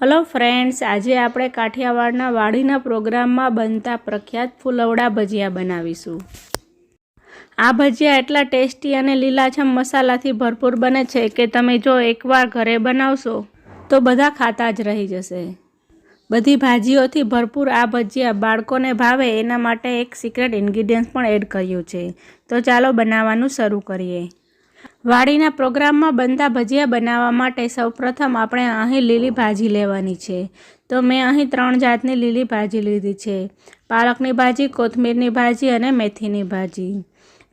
Hello friends, આજે આપણે કાઠિયાવાડના વાડીના પ્રોગ્રામમાં બનતા પ્રખ્યાત ફુલવડા ભજીયા બનાવીશું। આ ભજીયા એટલા ટેસ્ટી અને લીલાછમ મસાલાથી ભરપૂર બને છે કે તમે જો એકવાર ઘરે બનાવશો તો બધા ખાતા જ રહી જશે। બધી ભાજીઓથી ભરપૂર આ ભજીયા બાળકોને ભાવે એના માટે એક સિક્રેટ ઇન્ગ્રીડિયન્ટ પણ એડ કર્યું છે। તો ચાલો બનાવવાનું શરૂ કરીએ। વાડીના પ્રોગ્રામમાં બનતા ભજીયા બનાવવા માટે સૌપ્રથમ આપણે અહીં લીલી ભાજી લેવાની છે। તો મેં અહીં 3 જાતની લીલી ભાજી લીધી છે, પાલકની ભાજી, કોથમીરની ભાજી અને મેથીની ભાજી।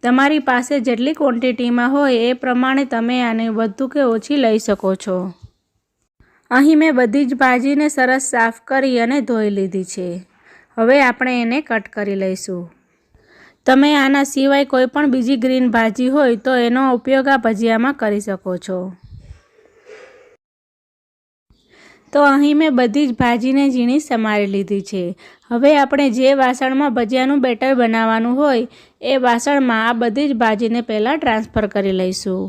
તમારી પાસે જેટલી ક્વોન્ટિટીમાં હોય એ પ્રમાણે તમે આને વધુ કે ઓછી લઈ શકો છો। અહીં મેં બધી જ ભાજીને સરસ સાફ કરી અને ધોઈ લીધી છે। હવે આપણે એને કટ કરી લઈશું। તમે આના સિવાય કોઈ પણ બીજી ગ્રીન ભાજી હોય તો એનો ઉપયોગ આ ભજીયામાં કરી શકો છો। તો અહીં મેં બધી જ ભાજીને ઝીણી સમારી લીધી છે। હવે આપણે જે વાસણમાં ભજીયાનું બેટર બનાવવાનું હોય એ વાસણમાં આ બધી જ ભાજીને પહેલાં ટ્રાન્સફર કરી લઈશું।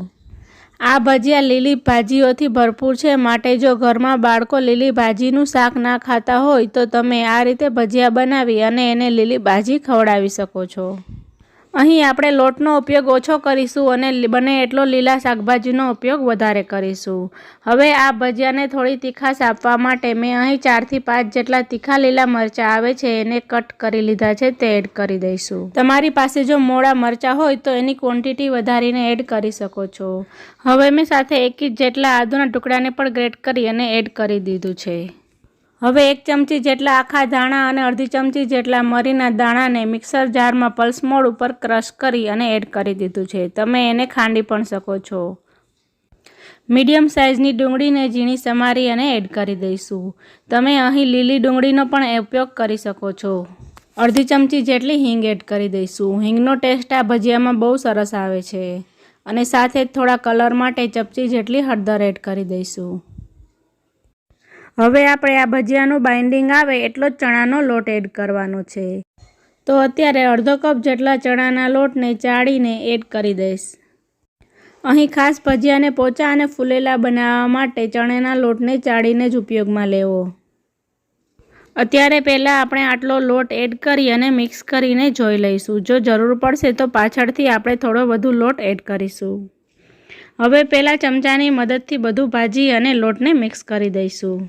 આ ભજીયા લીલી ભાજીઓથી ભરપૂર છે, માટે જો ઘરમાં બાળકો લીલી ભાજીનું શાક ના ખાતા હોય તો તમે આ રીતે ભજીયા બનાવી અને એને લીલી ભાજી ખવડાવી શકો છો। અહીં આપણે લોટનો ઉપયોગ ઓછો કરીશું અને બને એટલો લીલા શાકભાજીનો ઉપયોગ વધારે કરીશું। હવે આ ભજીયાને થોડી તીખાશ આપવા માટે મેં અહીં 4 થી 5 જેટલા તીખા લીલા મરચાં આવે છે એને કટ કરી લીધા છે, તે એડ કરી દઈશું। તમારી પાસે જો મોળા મરચાં હોય તો એની ક્વોન્ટિટી વધારીને એડ કરી શકો છો। હવે મેં સાથે 1 ઇંચ જેટલા આદુના ટુકડાને પણ ગ્રેટ કરી અને એડ કરી દીધું છે। હવે 1 ચમચી જેટલા આખા ધાણા અને અડધી ચમચી જેટલા મરીના દાણાને મિક્સર જારમાં પલ્સ મોડ ઉપર ક્રશ કરી અને એડ કરી દીધું છે। તમે એને ખાંડી પણ શકો છો। મીડિયમ સાઇઝની ડુંગળીને ઝીણી સમારી અને એડ કરી દઈશું। તમે અહીં લીલી ડુંગળીનો પણ ઉપયોગ કરી શકો છો। અડધી ચમચી જેટલી હિંગ એડ કરી દઈશું। હિંગનો ટેસ્ટ આ ભજીયામાં બહુ સરસ આવે છે। અને સાથે જ થોડા કલર માટે ચપટી જેટલી હળદર એડ કરી દઈશું। હવે આપણે આ ભજીયાનું બાઇન્ડિંગ આવે એટલો જ ચણાનો લોટ એડ કરવાનો છે। તો અત્યારે અડધો કપ જેટલા ચણાના લોટને ચાળીને એડ કરી દઈશ। અહીં ખાસ ભજીયાને પોચા અને ફૂલેલા બનાવવા માટે ચણાના લોટને ચાળીને જ ઉપયોગમાં લેવો। અત્યારે પહેલાં આપણે આટલો લોટ એડ કરી અને મિક્સ કરીને જોઈ લઈશું। જો જરૂર પડશે તો પાછળથી આપણે થોડો વધુ લોટ એડ કરીશું। હવે પહેલાં ચમચાની મદદથી બધું ભાજી અને લોટને મિક્સ કરી દઈશું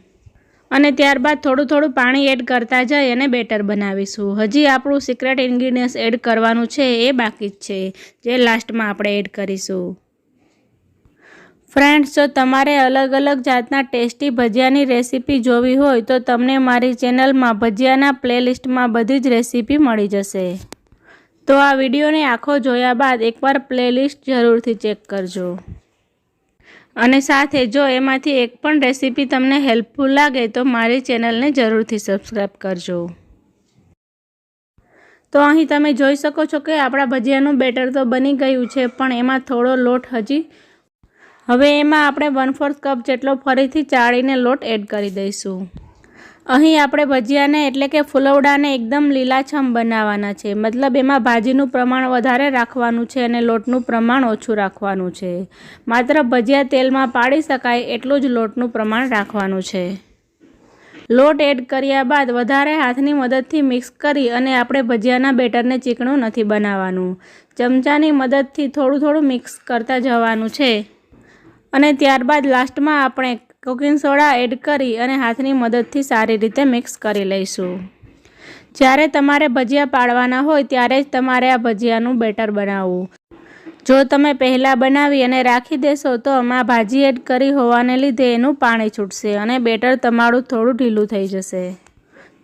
અને ત્યારબાદ થોડું પાણી એડ કરતા જઈ અને બેટર બનાવીશું। હજી આપણું સિક્રેટ ઇન્ગ્રીડિયન્ટ એડ કરવાનું છે, એ બાકી જ છે, જે લાસ્ટમાં આપણે એડ કરીશું। ફ્રેન્ડ્સ, જો તમારે અલગ અલગ જાતના ટેસ્ટી ભજીયાની રેસીપી જોવી હોય તો તમને મારી ચેનલમાં ભજીયાના પ્લેલિસ્ટમાં બધી જ રેસીપી મળી જશે। તો આ વિડીયોને આખો જોયા બાદ એકવાર પ્લેલિસ્ટ જરૂરથી ચેક કરજો અને સાથે જો એમાંથી એક પણ રેસીપી તમને હેલ્પફુલ લાગે તો મારી ચેનલને જરૂરથી સબસ્ક્રાઈબ કરજો। તો અહીં તમે જોઈ શકો છો કે આપણા ભજીયાનું બેટર તો બની ગયું છે, પણ એમાં થોડો લોટ હવે એમાં આપણે 1/4 કપ જેટલો ફરીથી ચાળીને લોટ એડ કરી દઈશું। અહીં આપણે ભજીયાને એટલે કે ફુલવડાને એકદમ લીલાછમ બનાવવાના છે, મતલબ એમાં ભાજીનું પ્રમાણ વધારે રાખવાનું છે અને લોટનું પ્રમાણ ઓછું રાખવાનું છે। માત્ર ભજીયા તેલમાં પાડી શકાય એટલું જ લોટનું પ્રમાણ રાખવાનું છે। લોટ એડ કર્યા બાદ વધારે હાથની મદદથી મિક્સ કરી અને આપણે ભજીયાના બેટરને ચીકણું નથી બનાવવાનું। ચમચાની મદદથી થોડું મિક્સ કરતા જવાનું છે અને ત્યારબાદ લાસ્ટમાં આપણે કુકિંગ સોડા એડ કરી અને હાથની મદદથી સારી રીતે મિક્સ કરી લઈશું। જ્યારે તમારે ભજીયા પાડવાના હોય ત્યારે જ તમારે આ ભજીયાનું બેટર બનાવવું। જો તમે પહેલાં બનાવી અને રાખી દેશો તો આમાં ભાજી એડ કરી હોવાને લીધે એનું પાણી છૂટશે અને બેટર તમારું થોડું ઢીલું થઈ જશે।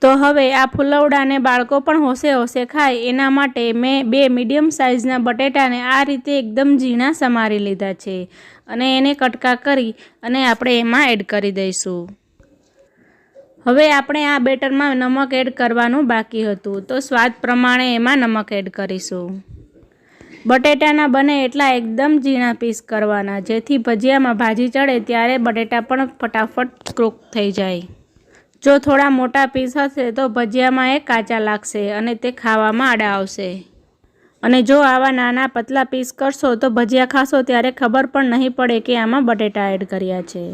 તો હવે આ ફુલવડાને બાળકો પણ હોશે ખાય એના માટે મેં 2 મીડિયમ સાઇઝના બટેટાને આ રીતે એકદમ ઝીણા સમારી લીધા છે અને એને કટકા કરી અને આપણે એમાં એડ કરી દઈશું। હવે આપણે આ બેટરમાં નમક એડ કરવાનું બાકી હતું, તો સ્વાદ પ્રમાણે એમાં નમક એડ કરીશું। બટેટાના બને એટલા એકદમ ઝીણા પીસ કરવાના, જેથી ભજીયામાં ભાજી ચડે ત્યારે બટેટા પણ ફટાફટ કૂક થઈ જાય। જો થોડા મોટા પીસ હશે તો ભજીયામાં એ કાચા લાગશે અને તે ખાવામાં આડા આવશે। અને જો આવા નાના પતલા પીસ કરશો તો ભજીયા ખાશો ત્યારે ખબર પણ નહીં પડે કે આમાં બટેટા એડ કર્યા છે।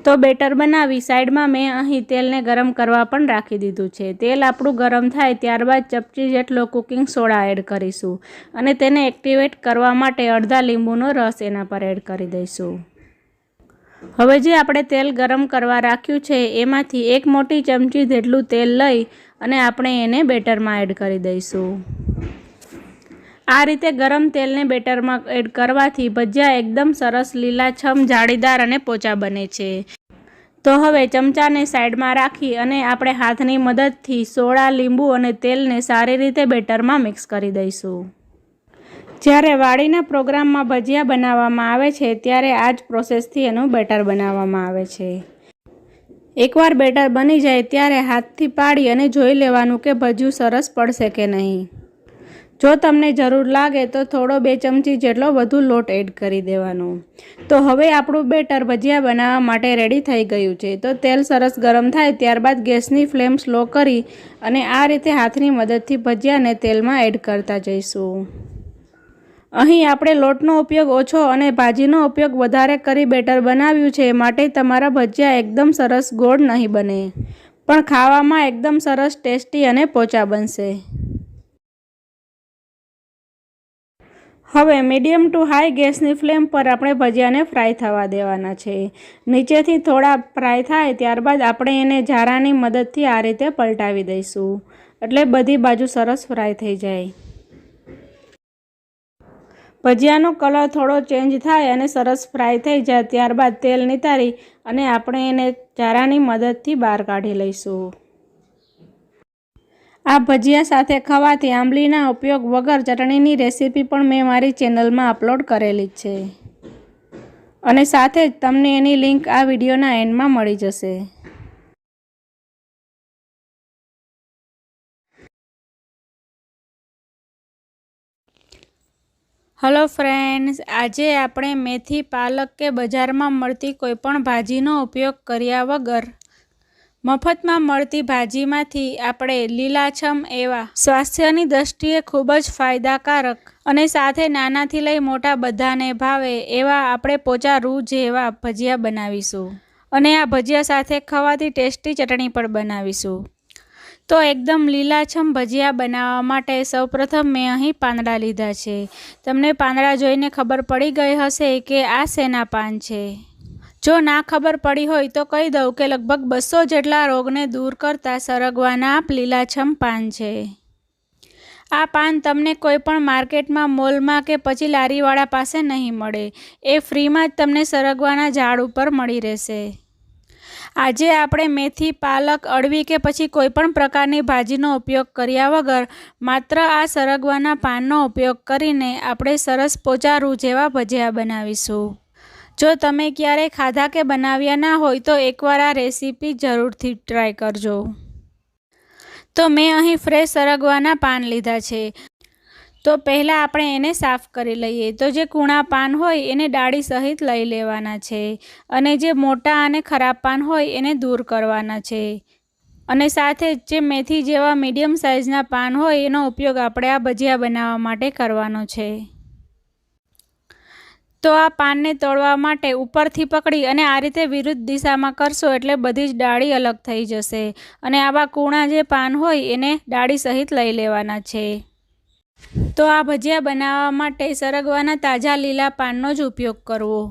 તો બેટર બનાવી સાઈડમાં મેં અહીં તેલને ગરમ કરવા પણ રાખી દીધું છે. તેલ આપણું ગરમ થાય ત્યારબાદ ચપટી જેટલો કુકિંગ સોડા એડ કરીશું અને તેને એક્ટિવેટ કરવા માટે અડધા લીંબુનો રસ એના પર એડ કરી દઈશું. હવે જે આપણે તેલ ગરમ કરવા રાખ્યું છે એમાંથી 1 મોટી ચમચી જેટલું તેલ લઈ અને આપણે એને બેટરમાં એડ કરી દઈશું. આ રીતે ગરમ તેલને બેટરમાં એડ કરવાથી ભજીયા એકદમ સરસ લીલાછમ જાળીદાર અને પોચા બને છે. તો હવે ચમચાને સાઈડમાં રાખી અને આપણે હાથની મદદથી સોડા, લીંબુ અને તેલને સારી રીતે બેટરમાં મિક્સ કરી દઈશું. જ્યારે વાડીના પ્રોગ્રામમાં ભજીયા બનાવવામાં આવે છે ત્યારે આ જ પ્રોસેસથી એનું બેટર બનાવવામાં આવે છે. એકવાર બેટર બની જાય ત્યારે હાથથી પાડી અને જોઈ લેવાનું કે ભજીયું સરસ પડશે કે નહીં. જો તમને જરૂર લાગે તો થોડો 2 ચમચી જેટલો વધુ લોટ એડ કરી દેવાનો. તો હવે આપણું બેટર ભજીયા બનાવવા માટે રેડી થઈ ગયું છે. તો તેલ સરસ ગરમ થાય ત્યારબાદ ગેસની ફ્લેમ સ્લો કરી અને આ રીતે હાથની મદદથી ભજીયાને તેલમાં એડ કરતા જઈશું. અહીં આપણે લોટનો ઉપયોગ ઓછો અને ભાજીનો ઉપયોગ વધારે કરી બેટર બનાવ્યું છે, માટે તમારા ભજીયા એકદમ સરસ ગોળ નહીં બને, પણ ખાવામાં એકદમ સરસ ટેસ્ટી અને પોચા બનશે. હવે મીડિયમ ટુ હાઈ ગેસની ફ્લેમ પર આપણે ભજીયાને ફ્રાય થવા દેવાના છે. નીચેથી થોડા ફ્રાય થાય ત્યારબાદ આપણે એને ઝારાની મદદથી આ રીતે પલટાવી દઈશું, એટલે બધી બાજુ સરસ ફ્રાય થઈ જાય. ભજીયાનો કલર થોડો ચેન્જ થાય અને સરસ ફ્રાય થઈ જાય ત્યારબાદ તેલ નિતારી અને આપણે એને ઝારાની મદદથી બહાર કાઢી લઈશું. આ ભજીયા સાથે ખાવાથી આંબલીના ઉપયોગ વગર ચટણીની રેસીપી પણ મેં મારી ચેનલમાં અપલોડ કરેલી છે અને સાથે જ તમને એની લિંક આ વિડીયોના એન્ડમાં મળી જશે. હલો ફ્રેન્ડ્સ, આજે આપણે મેથી, પાલક કે બજારમાં મળતી કોઈપણ ભાજીનો ઉપયોગ કર્યા વગર મફતમાં મળતી ભાજીમાંથી આપણે લીલાછમ એવા સ્વાસ્થ્યની દ્રષ્ટિએ ખૂબ જ ફાયદાકારક અને સાથે નાનાથી લઈ મોટા બધાને ભાવે એવા આપણે પોચા રૂ જેવા ભજીયા બનાવીશું અને આ ભજીયા સાથે ખાવાથી ટેસ્ટી ચટણી પણ બનાવીશું. તો એકદમ લીલાછમ ભજીયા બનાવવા માટે સૌપ્રથમ મેં અહીં પાંદડા લીધા છે. તમને પાંદડા જોઈને ખબર પડી ગઈ હશે કે આ શેના પાન છે. જો ના ખબર પડી હોય તો કહી દઉં કે લગભગ 200 જેટલા રોગને દૂર કરતા સરગવાના લીલાછમ પાન છે. આ પાન તમને કોઈ પણ માર્કેટમાં, મોલમાં કે પછી લારીવાળા પાસે નહીં મળે. એ ફ્રીમાં જ તમને સરગવાના ઝાડ ઉપર મળી રહેશે. આજે આપણે મેથી, પાલક, અળવી કે પછી કોઈ પણ પ્રકારની ભાજીનો ઉપયોગ કર્યા વગર માત્ર આ સરગવાના પાનનો ઉપયોગ કરીને આપણે સરસ પોચા રૂ જેવા ભજીયા બનાવીશું. જો તમે ક્યારેય ખાધા કે બનાવ્યા ના હોય તો એકવાર આ રેસીપી જરૂરથી ટ્રાય કરજો. તો મેં અહીં ફ્રેશ સરગવાના પાન લીધા છે. તો પહેલાં આપણે એને સાફ કરી લઈએ. તો જે કૂણા પાન હોય એને ડાળી સહિત લઈ લેવાના છે અને જે મોટા અને ખરાબ પાન હોય એને દૂર કરવાના છે અને સાથે જ જે મેથી જેવા મીડિયમ સાઇઝના પાન હોય એનો ઉપયોગ આપણે આ ભજીયા બનાવવા માટે કરવાનો છે. તો આ પાનને તોડવા માટે ઉપરથી પકડી અને આ રીતે વિરુદ્ધ દિશામાં કરશો એટલે બધી જ ડાળી અલગ થઈ જશે અને આવા કૂણા જે પાન હોય એને ડાળી સહિત લઈ લેવાના છે. તો આ ભજીયા બનાવવા માટે સરગવાના તાજા લીલા પાનનો જ ઉપયોગ કરવો.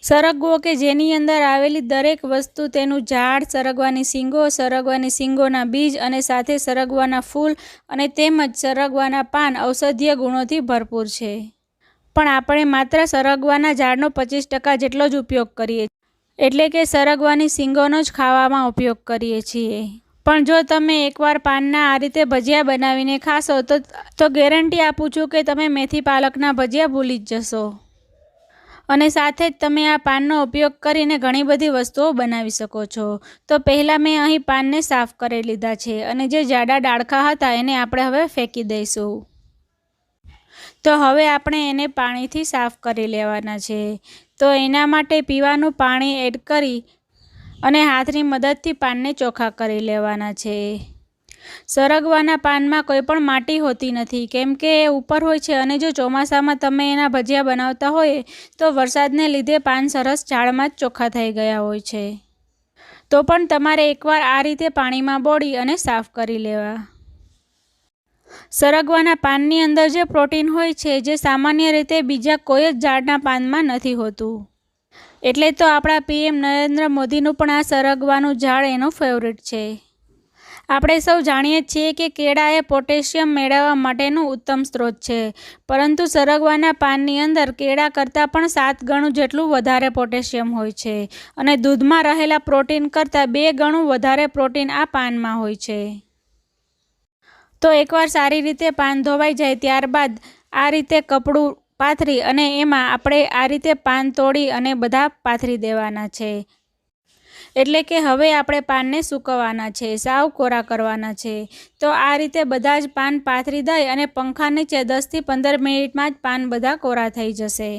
સરગવો કે જેની અંદર આવેલી દરેક વસ્તુ, તેનું ઝાડ, સરગવાની શીંગો, સરગવાની શીંગોના બીજ અને સાથે સરગવાના ફૂલ અને તેમજ સરગવાના પાન ઔષધીય ગુણોથી ભરપૂર છે. પણ આપણે માત્ર સરગવાના ઝાડનો 25% જેટલો જ ઉપયોગ કરીએ, એટલે કે સરગવાની શીંગોનો જ ખાવામાં ઉપયોગ કરીએ છીએ. પણ જો તમે એકવાર પાનના આ રીતે ભજીયા બનાવીને ખાશો તો ગેરંટી આપું છું કે તમે મેથી પાલકના ભજીયા ભૂલી જ જશો અને સાથે જ તમે આ પાનનો ઉપયોગ કરીને ઘણી બધી વસ્તુઓ બનાવી શકો છો. તો પહેલાં મેં અહીં પાનને સાફ કરી લીધા છે અને જે જાડા ડાળખા હતા એને આપણે હવે ફેંકી દઈશું. તો હવે આપણે એને પાણીથી સાફ કરી લેવાના છે. તો એના માટે પીવાનું પાણી એડ કરી અને હાથની મદદથી પાનને ચોખ્ખા કરી લેવાના છે. સરગવાના પાનમાં કોઈ પણ માટી હોતી નથી, કેમ કે એ ઉપર હોય છે અને જો ચોમાસામાં તમે એના ભજીયા બનાવતા હોય તો વરસાદને લીધે પાન સરસ ઝાડમાં જ ચોખ્ખા થઈ ગયા હોય છે. તો પણ તમારે એકવાર આ રીતે પાણીમાં બોળી અને સાફ કરી લેવા. સરગવાના પાનની અંદર જે પ્રોટીન હોય છે જે સામાન્ય રીતે બીજા કોઈ જ ઝાડના પાનમાં નથી હોતું. એટલે તો આપણા PM નરેન્દ્ર મોદીનું પણ આ સરગવાનું ઝાડ એનું ફેવરિટ છે. આપણે સૌ જાણીએ છીએ કે કેળા એ પોટેશિયમ મેળવવા માટેનું ઉત્તમ સ્ત્રોત છે, પરંતુ સરગવાના પાનની અંદર કેળા કરતાં પણ 7 ગણું જેટલું વધારે પોટેશિયમ હોય છે અને દૂધમાં રહેલા પ્રોટીન કરતાં 2 ગણું વધારે પ્રોટીન આ પાનમાં હોય છે. તો એકવાર સારી રીતે પાન ધોવાઈ જાય ત્યારબાદ આ રીતે કપડું પાથરી અને એમાં આપણે આ રીતે પાન તોડી અને બધા પાથરી દેવાના છે. એટલે કે હવે આપણે પાનને સૂકવવાના છે, સાવ કોરા કરવાના છે. તો આ રીતે બધા જ પાન પાથરી દઈ અને પંખા નીચે 10 થી 15 મિનિટમાં જ પાન બધા કોરા થઈ જશે.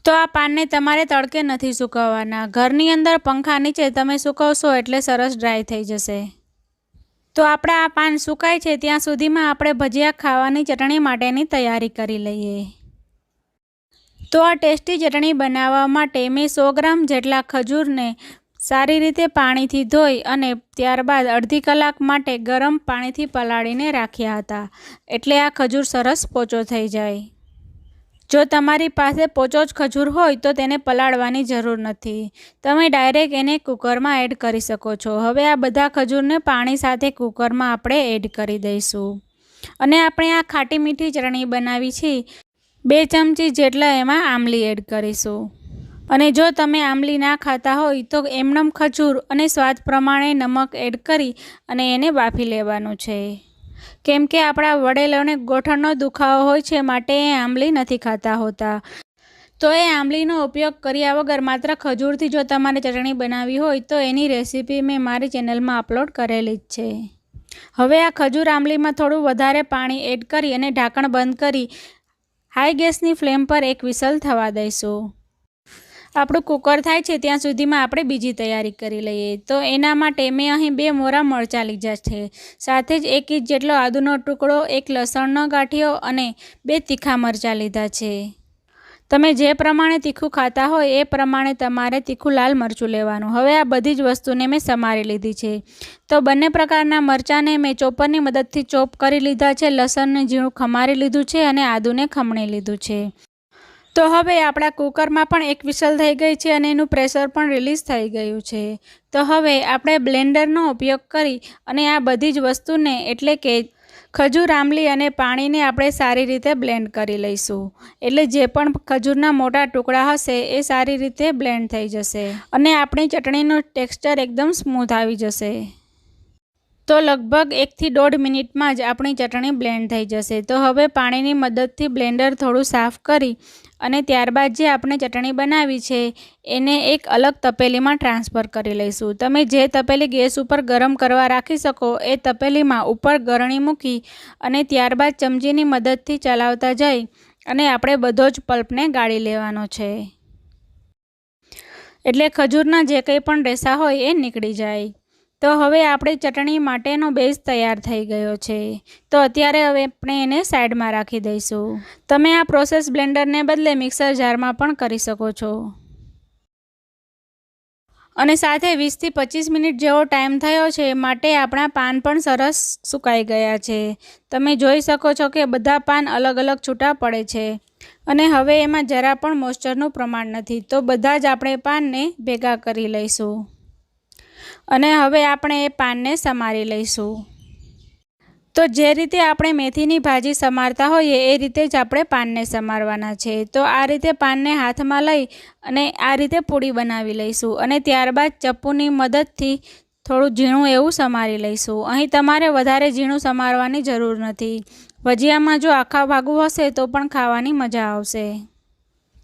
તો આ પાનને તમારે તડકે નથી સૂકવવાના, ઘરની અંદર પંખા નીચે તમે સૂકવશો એટલે સરસ ડ્રાય થઈ જશે. તો આપણા આ પાન સુકાય છે ત્યાં સુધીમાં આપણે ભજીયા ખાવાની ચટણી માટેની તૈયારી કરી લઈએ. તો આ ટેસ્ટી ચટણી બનાવવા માટે મેં 100 ગ્રામ જેટલા ખજૂરને સારી રીતે પાણીથી ધોઈ અને ત્યારબાદ અડધી કલાક માટે ગરમ પાણીથી પલાળીને રાખ્યા હતા, એટલે આ ખજૂર સરસ પોચો થઈ જાય. જો તમારી પાસે પોચો જ ખજૂર હોય તો તેને પલાળવાની જરૂર નથી, તમે ડાયરેક્ટ એને કુકરમાં એડ કરી શકો છો. હવે આ બધા ખજૂરને પાણી સાથે કુકરમાં આપણે એડ કરી દઈશું અને આપણે આ ખાટી મીઠી ચટણી બનાવી છે. 2 ચમચી જેટલા એમાં આમલી એડ કરીશું. અને જો તમે આમલી ના ખાતા હોય તો એમનેમ ખજૂર અને સ્વાદ પ્રમાણે નમક એડ કરી અને એને બાફી લેવાનું છે, કેમ કે આપણા વડીલોને ગોઠણનો દુખાવો હોય છે માટે એ આમલી નથી ખાતા હોતા. તો એ આમલીનો ઉપયોગ કર્યા વગર માત્ર ખજૂરથી જો તમારે ચટણી બનાવવી હોય તો એની રેસીપી મેં મારી ચેનલમાં અપલોડ કરેલી જ છે. હવે આ ખજૂર આમલીમાં થોડું વધારે પાણી એડ કરી અને ઢાંકણ બંધ કરી હાઈ ગેસની ફ્લેમ પર એક વિસલ થવા દઈશું. આપણું કુકર થાય છે ત્યાં સુધીમાં આપણે બીજી તૈયારી કરી લઈએ. તો એના માટે મેં અહીં 2 મોરા મરચાં લીધા છે, સાથે જ 1 ઇંચ જેટલો આદુનો ટુકડો, 1 લસણનો ગાંઠિયો અને 2 તીખા મરચાં લીધા છે. તમે જે પ્રમાણે તીખું ખાતા હોય એ પ્રમાણે તમારે તીખું લાલ મરચું લેવાનું. હવે આ બધી જ વસ્તુને મેં સમારી લીધી છે. તો બંને પ્રકારના મરચાંને મેં ચોપરની મદદથી ચોપ કરી લીધા છે, લસણને ઝીણું ખમારી લીધું છે અને આદુને ખમણી લીધું છે. તો હવે આપણા કુકરમાં પણ એક વિસલ થઈ ગઈ છે અને એનું પ્રેશર પણ રિલીઝ થઈ ગયું છે. તો હવે આપણે બ્લેન્ડરનો ઉપયોગ કરી અને આ બધી જ વસ્તુને એટલે કે ખજૂર, આમલી અને પાણીને આપણે સારી રીતે બ્લેન્ડ કરી લઈશું. એટલે જે પણ ખજૂરના મોટા ટુકડા હશે એ સારી રીતે બ્લેન્ડ થઈ જશે અને આપણી ચટણીનું ટેક્સચર એકદમ સ્મૂથ આવી જશે. તો લગભગ 1 થી 1.5 મિનિટમાં જ આપણી ચટણી બ્લેન્ડ થઈ જશે. તો હવે પાણીની મદદથી બ્લેન્ડર થોડું સાફ કરી અને ત્યારબાદ જે આપણે ચટણી બનાવી છે એને એક અલગ તપેલીમાં ટ્રાન્સફર કરી લઈશું. તમે જે તપેલી ગેસ ઉપર ગરમ કરવા રાખી શકો એ તપેલીમાં ઉપર ગરણી મૂકી અને ત્યારબાદ ચમચીની મદદથી ચલાવતા જઈ અને આપણે બધો જ પલ્પને ગાળી લેવાનો છે, એટલે ખજૂરના જે કંઈ પણ રેસા હોય એ નીકળી જાય. તો હવે આપણી ચટણી માટેનો બેઝ તૈયાર થઈ ગયો છે. તો અત્યારે હવે આપણે એને સાઈડમાં રાખી દઈશું. તમે આ પ્રોસેસ બ્લેન્ડરને બદલે મિક્સર જારમાં પણ કરી શકો છો. અને સાથે 20 થી 25 મિનિટ જેવો ટાઈમ થયો છે માટે આપણા પાન પણ સરસ સુકાઈ ગયા છે. તમે જોઈ શકો છો કે બધા પાન અલગ અલગ છૂટા પડે છે અને હવે એમાં જરા પણ મોઇસ્ચરનું પ્રમાણ નથી. તો બધા જ આપણે પાનને ભેગા કરી લઈશું અને હવે આપણે એ પાનને સમારી લઈશું. તો જે રીતે આપણે મેથીની ભાજી સમારતા હોઈએ એ રીતે જ આપણે પાનને સમારવાના છે. તો આ રીતે પાનને હાથમાં લઈ અને આ રીતે પૂડી બનાવી લઈશું અને ત્યારબાદ ચપ્પુની મદદથી થોડું ઝીણું એવું સમારી લઈશું. અહીં તમારે વધારે ઝીણું સમારવાની જરૂર નથી. ભજીયામાં જો આખા ભાગું હશે તો પણ ખાવાની મજા આવશે.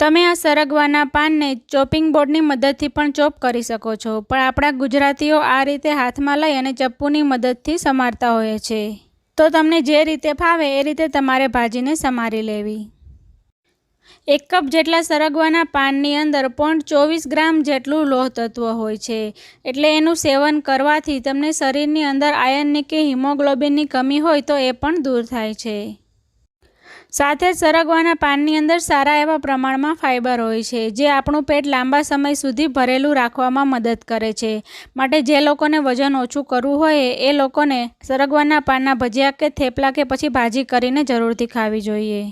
તમે આ સરગવાના પાનને ચોપિંગ બોર્ડની મદદથી પણ ચોપ કરી શકો છો, પણ આપણા ગુજરાતીઓ આ રીતે હાથમાં લઈ અને ચપ્પુની મદદથી સમારતા હોય છે. તો તમને જે રીતે ફાવે એ રીતે તમારે ભાજીને સમારી લેવી. 1 કપ જેટલા સરગવાના પાનની અંદર 0.24 ગ્રામ જેટલું લોહ તત્વ હોય છે, એટલે એનું સેવન કરવાથી તમને શરીરની અંદર આયર્નની કે હિમોગ્લોબિનની કમી હોય તો એ પણ દૂર થાય છે. સાથે જ સરગવાના પાનની અંદર સારા એવા પ્રમાણમાં ફાઇબર હોય છે, જે આપણું પેટ લાંબા સમય સુધી ભરેલું રાખવામાં મદદ કરે છે. માટે જે લોકોને વજન ઓછું કરવું હોય એ લોકોને સરગવાના પાનના ભજીયા કે થેપલા કે પછી ભાજી કરીને જરૂરથી ખાવી જોઈએ.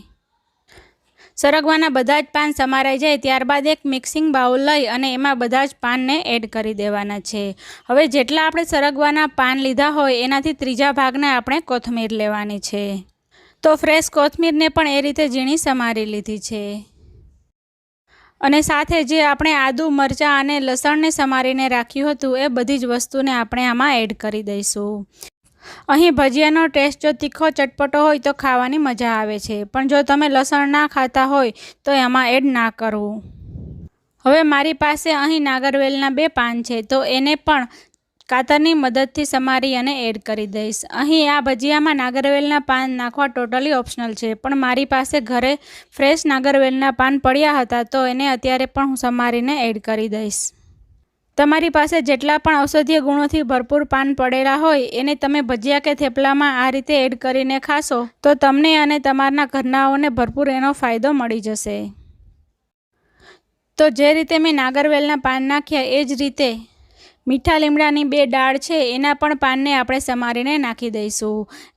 સરગવાના બધા જ પાન સમારાઈ જાય ત્યારબાદ એક મિક્સિંગ બાઉલ લઈ અને એમાં બધા જ પાનને એડ કરી દેવાના છે. હવે જેટલા આપણે સરગવાના પાન લીધા હોય એનાથી 3જા ભાગને આપણે કોથમીર લેવાની છે. તો ફ્રેશ કોથમીરને પણ એ રીતે ઝીણી સમારી લીધી છે. અને સાથે જે આપણે આદુ, મરચાં અને લસણને સમારીને રાખ્યું હતું એ બધી જ વસ્તુને આપણે આમાં એડ કરી દઈશું. અહીં ભજીયાનો ટેસ્ટ જો તીખો ચટપટો હોય તો ખાવાની મજા આવે છે, પણ જો તમે લસણ ના ખાતા હોય તો એમાં એડ ના કરવું. હવે મારી પાસે અહીં નાગરવેલના 2 પાન છે, તો એને પણ કાતરની મદદથી સમારી અને એડ કરી દઈશ. અહીં આ ભજીયામાં નાગરવેલના પાન નાખવા ટોટલી ઓપ્શનલ છે, પણ મારી પાસે ઘરે ફ્રેશ નાગરવેલના પાન પડ્યા હતા તો એને અત્યારે પણ હું સમારીને એડ કરી દઈશ. તમારી પાસે જેટલા પણ ઔષધીય ગુણોથી ભરપૂર પાન પડેલા હોય એને તમે ભજીયા કે થેપલામાં આ રીતે એડ કરીને ખાશો તો તમને અને તમારા ઘરનાઓને ભરપૂર એનો ફાયદો મળી જશે. તો જે રીતે મેં નાગરવેલના પાન નાખ્યા એ જ રીતે મીઠા લીમડાની 2 ડાળ છે એના પણ પાનને આપણે સમારીને નાખી દઈશું,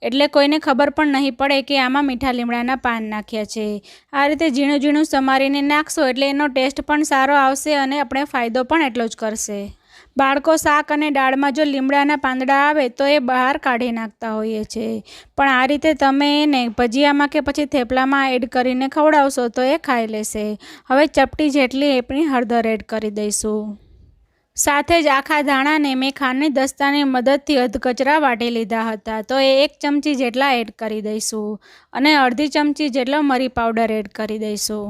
એટલે કોઈને ખબર પણ નહીં પડે કે આમાં મીઠા લીમડાના પાન નાખ્યા છે. આ રીતે ઝીણું ઝીણું સમારીને નાખશો એટલે એનો ટેસ્ટ પણ સારો આવશે અને આપણે ફાયદો પણ એટલો જ કરશે. બાળકો શાક અને દાળમાં જો લીમડાના પાંદડા આવે તો એ બહાર કાઢી નાખતા હોઈએ છે, પણ આ રીતે તમે એને ભજીયામાં કે પછી થેપલામાં એડ કરીને ખવડાવશો તો એ ખાઈ લેશે. હવે ચપટી જેટલી આપણી હળદર એડ કરી દઈશું. સાથે જ આખા ધાણાને મેં ખાંડની દસ્તાની મદદથી અધકચરા વાટી લીધા હતા, તો એ 1 ચમચી જેટલા એડ કરી દઈશું અને અડધી ચમચી જેટલો મરી પાવડર એડ કરી દઈશું.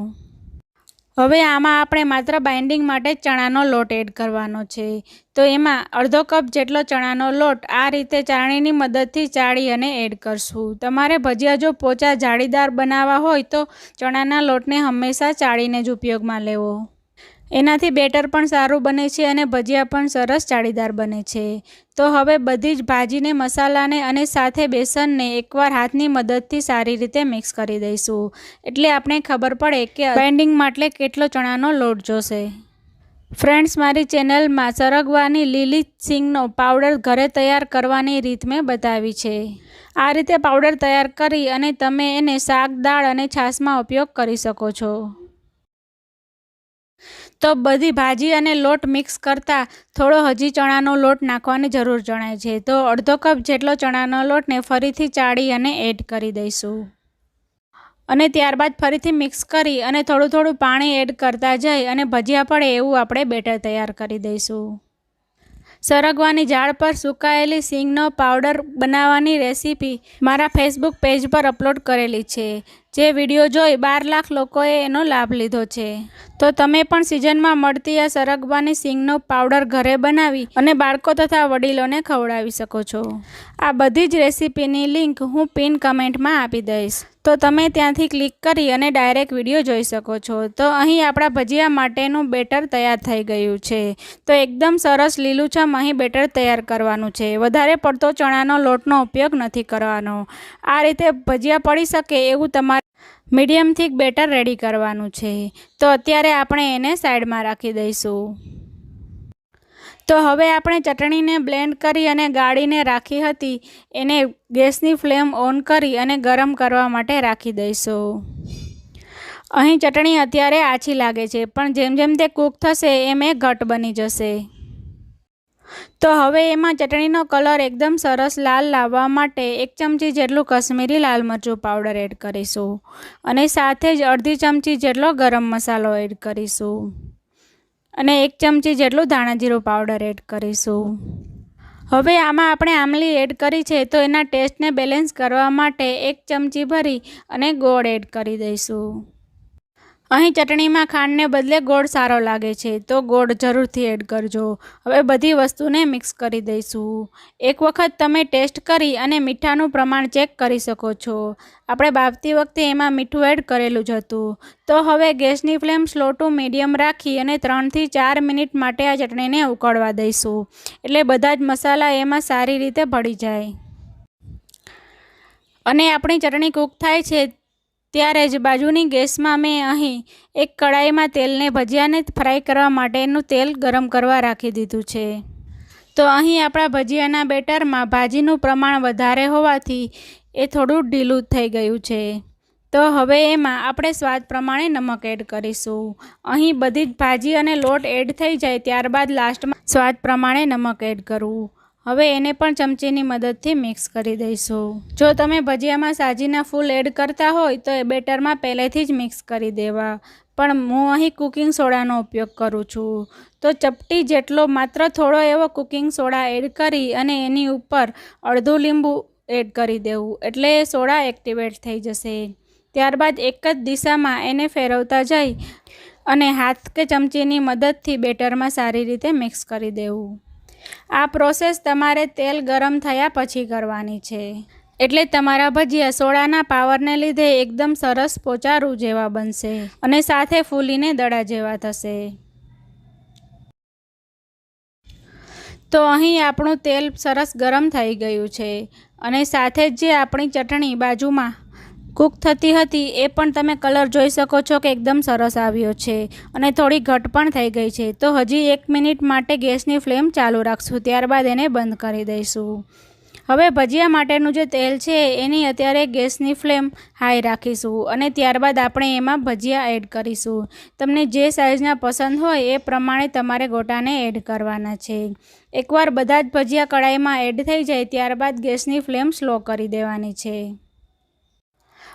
હવે આમાં આપણે માત્ર બાઇન્ડિંગ માટે ચણાનો લોટ એડ કરવાનો છે, તો એમાં અડધો કપ જેટલો ચણાનો લોટ આ રીતે ચાળણીની મદદથી ચાળી અને એડ કરશું. તમારે ભજીયા જો પોચા જાળીદાર બનાવવા હોય તો ચણાના લોટને હંમેશા ચાળીને જ ઉપયોગમાં લેવો. એનાથી બેટર પણ સારું બને છે અને ભજીયા પણ સરસ જાળીદાર બને છે. તો હવે બધી જ ભાજીને, મસાલાને અને સાથે બેસનને એકવાર હાથની મદદથી સારી રીતે મિક્સ કરી દઈશું, એટલે આપણે ખબર પડે કે બાઇન્ડિંગ માટે કેટલો ચણાનો લોટ જોશે. ફ્રેન્ડ્સ, મારી ચેનલમાં સરગવાની લીલી સિંગનો પાવડર ઘરે તૈયાર કરવાની રીત મેં બતાવી છે. આ રીતે પાવડર તૈયાર કરી અને તમે એને શાક, દાળ અને છાશમાં ઉપયોગ કરી શકો છો. તો બધી ભાજી અને લોટ મિક્સ કરતાં થોડો હજી ચણાનો લોટ નાખવાની જરૂર જણાય છે, તો અડધો કપ જેટલો ચણાનો લોટને ફરીથી ચાળી અને એડ કરી દઈશું. અને ત્યારબાદ ફરીથી મિક્સ કરી અને થોડું થોડું પાણી એડ કરતા જઈ અને ભજીયા પડે એવું આપણે બેટર તૈયાર કરી દઈશું. સરગવાની ઝાડ પર સુકાયેલી સિંગનો પાવડર બનાવવાની રેસીપી મારા ફેસબુક પેજ પર અપલોડ કરેલી છે, જે વિડીયો જોઈ 12 લાખ લોકોએ એનો લાભ લીધો છે. તો તમે પણ સિઝનમાં મળતી આ સરગવાની સિંગનો પાવડર ઘરે બનાવી અને બાળકો તથા વડીલોને ખવડાવી શકો છો. આ બધી જ રેસીપીની લિંક હું પિન કમેન્ટમાં આપી દઈશ, તો તમે ત્યાંથી ક્લિક કરી અને ડાયરેક્ટ વિડીયો જોઈ શકો છો. તો અહીં આપણા ભજીયા માટેનું બેટર તૈયાર થઈ ગયું છે. તો એકદમ સરસ લીલુંછમ અહીં બેટર તૈયાર કરવાનું છે. વધારે પડતો ચણાનો લોટનો ઉપયોગ નથી કરવાનો. આ રીતે ભજીયા પડી શકે એવું તમારે મીડિયમ થીક બેટર રેડી કરવાનું છે. તો અત્યારે આપણે એને સાઈડમાં રાખી દઈશું. તો હવે આપણે ચટણીને બ્લેન્ડ કરી અને ગાળીને રાખી હતી એને ગેસની ફ્લેમ ઓન કરી અને ગરમ કરવા માટે રાખી દઈશું. અહીં ચટણી અત્યારે આછી લાગે છે, પણ જેમ જેમ તે કૂક થશે એમ એ ઘટ બની જશે. તો હવે એમાં ચટણીનો કલર એકદમ સરસ લાલ લાવવા માટે 1 ચમચી જેટલું કશ્મીરી લાલ મરચું પાવડર એડ કરીશું અને સાથે જ અડધી ચમચી જેટલો ગરમ મસાલો એડ કરીશું અને 1 ચમચી જેટલું ધાણા જીરું પાવડર એડ કરીશું. હવે આમાં આપણે આમલી એડ કરી છે, તો એના ટેસ્ટને બેલેન્સ કરવા માટે 1 ચમચી ભરી અને ગોળ એડ કરી દઈશું. અહીં ચટણીમાં ખાંડને બદલે ગોળ સારો લાગે છે તો ગોળ જરૂરથી એડ કરજો। હવે બધી વસ્તુને મિક્સ કરી દઈશું। એક વખત તમે ટેસ્ટ કરી અને મીઠાનું પ્રમાણ ચેક કરી શકો છો। આપણે બાફતી વખતે એમાં મીઠું એડ કરેલું જ હતું। તો હવે ગેસની ફ્લેમ સ્લો ટુ મીડિયમ રાખી અને 3 થી 4 મિનિટ માટે આ ચટણીને ઉકળવા દઈશું, એટલે બધા જ મસાલા એમાં સારી રીતે ભળી જાય। અને આપણી ચટણી કૂક થાય છે ત્યારે જ બાજુની ગેસમાં મેં અહીં એક કડાઈમાં તેલને ભજીયાને ફ્રાય કરવા માટેનું તેલ ગરમ કરવા રાખી દીધું છે। તો અહીં આપણા ભજીયાના બેટરમાં ભાજીનું પ્રમાણ વધારે હોવાથી એ થોડું ઢીલું થઈ ગયું છે। તો હવે એમાં આપણે સ્વાદ પ્રમાણે નમક એડ કરીશું। અહીં બધી જ ભાજી અને લોટ એડ થઈ જાય ત્યારબાદ લાસ્ટમાં સ્વાદ પ્રમાણે નમક એડ કરવું। હવે એને પણ ચમચીની મદદથી મિક્સ કરી દઈશું। જો તમે ભજીયામાં સાજીના ફૂલ એડ કરતા હોય તો એ બેટરમાં પહેલેથી જ મિક્સ કરી દેવા, પણ હું અહીં કુકિંગ સોડાનો ઉપયોગ કરું છું। તો ચપટી જેટલો માત્ર થોડો એવો કુકિંગ સોડા એડ કરી અને એની ઉપર અડધું લીંબુ એડ કરી દેવું, એટલે એ સોડા એક્ટિવેટ થઈ જશે। ત્યારબાદ એક જ દિશામાં એને ફેરવતા જઈ અને હાથ કે ચમચીની મદદથી બેટરમાં સારી રીતે મિક્સ કરી દેવું। આ પ્રોસેસ તમારે તેલ ગરમ થયા પછી કરવાની છે, એટલે તમારા ભજીયા સોડાના પાવરને લીધે એકદમ સરસ પોચારું જેવા બનશે અને સાથે ફૂલીને દડા જેવા થશે। તો અહીં આપણું તેલ સરસ ગરમ થઈ ગયું છે અને સાથે જ જે આપણી ચટણી બાજુમાં કૂક થતી હતી એ પણ તમે કલર જોઈ શકો છો કે એકદમ સરસ આવ્યો છે અને થોડી ઘટ પણ થઈ ગઈ છે। તો હજી 1 મિનિટ માટે ગેસની ફ્લેમ ચાલુ રાખશું, ત્યારબાદ એને બંધ કરી દઈશું। હવે ભજીયા માટેનું જે તેલ છે એની અત્યારે ગેસની ફ્લેમ હાઈ રાખીશું અને ત્યારબાદ આપણે એમાં ભજીયા એડ કરીશું। તમને જે સાઇઝના પસંદ હોય એ પ્રમાણે તમારે ગોટાને એડ કરવાના છે। એકવાર બધા જ ભજીયા કડાઈમાં એડ થઈ જાય ત્યારબાદ ગેસની ફ્લેમ સ્લો કરી દેવાની છે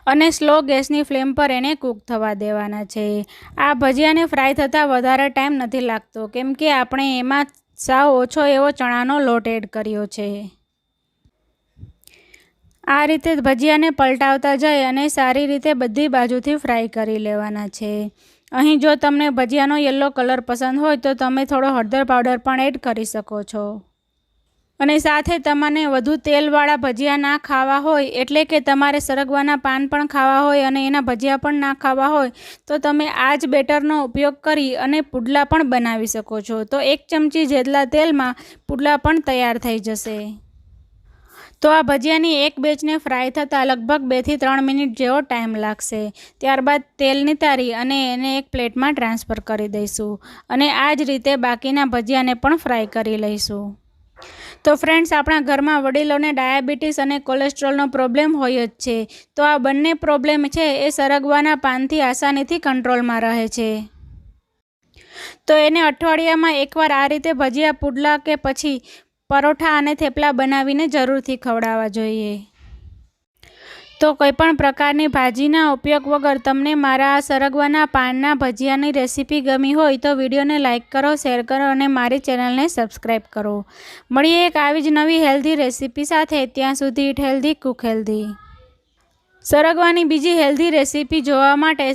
અને સ્લો ગેસની ફ્લેમ પર એને કૂક થવા દેવાના છે। આ ભજીયાને ફ્રાય થતાં વધારે ટાઈમ નથી લાગતો, કેમ કે આપણે એમાં સાવ ઓછો એવો ચણાનો લોટ એડ કર્યો છે। આ રીતે ભજીયાને પલટાવતા જઈ અને સારી રીતે બધી બાજુથી ફ્રાય કરી લેવાના છે। અહીં જો તમને ભજીયાનો યલો કલર પસંદ હોય તો તમે થોડો હળદર પાવડર પણ એડ કરી શકો છો। અને સાથે તમને વધુ તેલવાળા ભજીયા ના ખાવા હોય, એટલે કે તમારે સરગવાના પાન પણ ખાવા હોય અને એના ભજીયા પણ ના ખાવા હોય, તો તમે આ જ બેટરનો ઉપયોગ કરી અને પુડલા પણ બનાવી શકો છો। તો 1 ચમચી જેટલા તેલમાં પુડલા પણ તૈયાર થઈ જશે। તો આ ભજીયાની એક બેચને ફ્રાય થતાં લગભગ 2 થી 3 મિનિટ જેવો ટાઈમ લાગશે। ત્યારબાદ તેલ નિતારી અને એને એક પ્લેટમાં ટ્રાન્સફર કરી દઈશું અને આ જ રીતે બાકીના ભજીયાને પણ ફ્રાય કરી લઈશું। તો ફ્રેન્ડ્સ, આપણા ઘરમાં વડીલોને ડાયાબિટીસ અને કોલેસ્ટ્રોલનો પ્રોબ્લેમ હોય જ છે। તો આ બંને પ્રોબ્લેમ છે એ સરગવાના પાનથી આસાનીથી કંટ્રોલમાં રહે છે। તો એને અઠવાડિયામાં એકવાર આ રીતે ભજીયા, પુડલા કે પછી પરોઠા અને થેપલા બનાવીને જરૂરથી ખવડાવવા જોઈએ। તો કોઈપણ પ્રકારની ભાજીના ઉપયોગ વગર તમને મારા આ સરગવાના પાનના ભજીયાની રેસીપી ગમી હોય તો વિડીયોને લાઇક કરો, શેર કરો અને મારી ચેનલને સબસ્ક્રાઈબ કરો। મળીએ એક આવી જ નવી હેલ્ધી રેસીપી સાથે। ત્યાં સુધી ઇટ હેલ્ધી, કુક હેલ્ધી। સરગવાની બીજી હેલ્ધી રેસીપી જોવા માટે